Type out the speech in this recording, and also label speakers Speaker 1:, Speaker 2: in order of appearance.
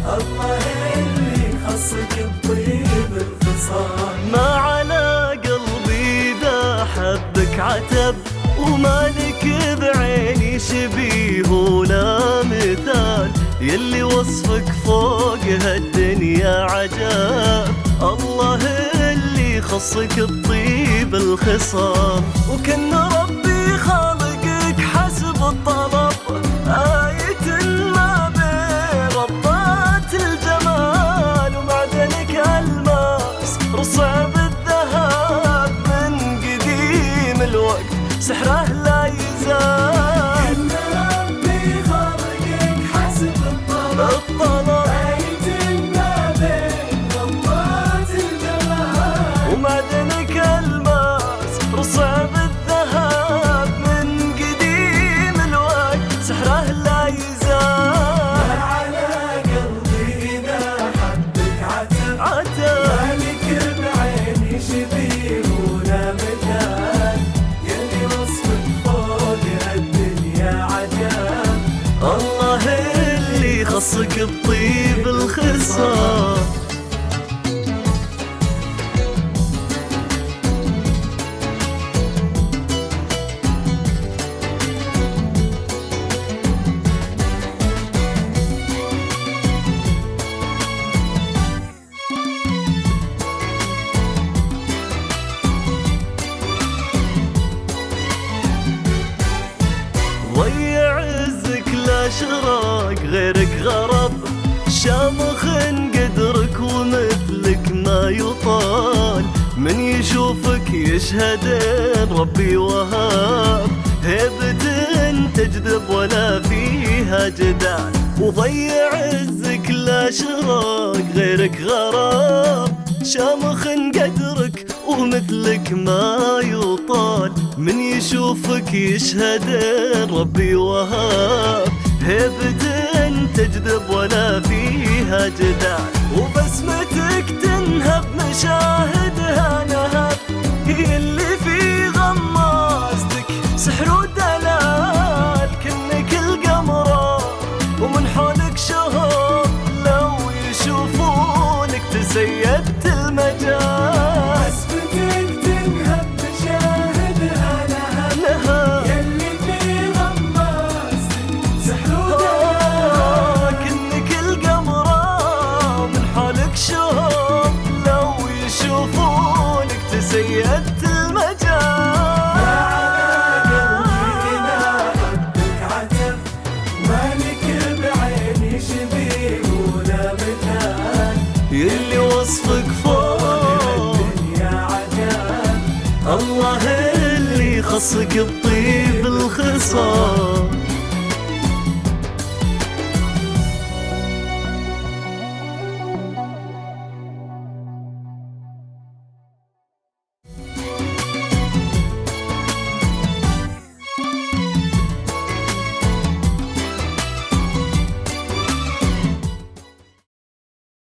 Speaker 1: الله اللي خصك بطيب الخصال.
Speaker 2: ما على قلبي ذا حبك عتب، ومالك بعيني شبيه ولا مثال، يلي وصفك فوق هالدنيا عجاب. الله اللي خصك بطيب الخصال، وكن ربي خالقك حسب الطلب، آية ما بين ربات الجمال، ومعدنك الماس رصع بالذهب من قديم الوقت، سحره لا يزال.
Speaker 1: كن ربي خالقك حسب الطلب، آية ما بين ربات الجمال،
Speaker 2: ومعدنك الماس رصع بالذهب من قديم الوقت، سحره لا يزال.
Speaker 1: على قلبي إذا حبك عتب، مالك بعيني شبيه ولا مثال، يلي وصفك فوق هالدنيا عجاب.
Speaker 2: الله اللي خصك بطيب الخصال. ضيع عزك لا شراق غيرك غرب، شامخ قدرك ومثلك ما يطال، من يشوفك يشهدين ربي وهاب، هيبة تجذب ولا فيها جدال. وضيع عزك لا شراق غيرك غرب، شامخ قدرك ومثلك ما يطال، من يشوفك يشهدين ربي وهاب، هيبة تجذب ولا فيها جدال. وبسمتك تنهب مشاهدها نهب، هي اللي في غمازتك سحر ودلال، كنك القمرة ومن حولك شهر، لو يشوفونك تسيدت المجال.
Speaker 1: بسمتك تنهب مشاهدها نهب، يلي في غمازتك سحر ودلال،
Speaker 2: كنك القمرة ومن حولك شهر، لو يشوفونك تسيدت المجال. يلي وصفك فوق
Speaker 1: الدنيا عجاب.
Speaker 2: الله اللي خصك بطيب الخصال.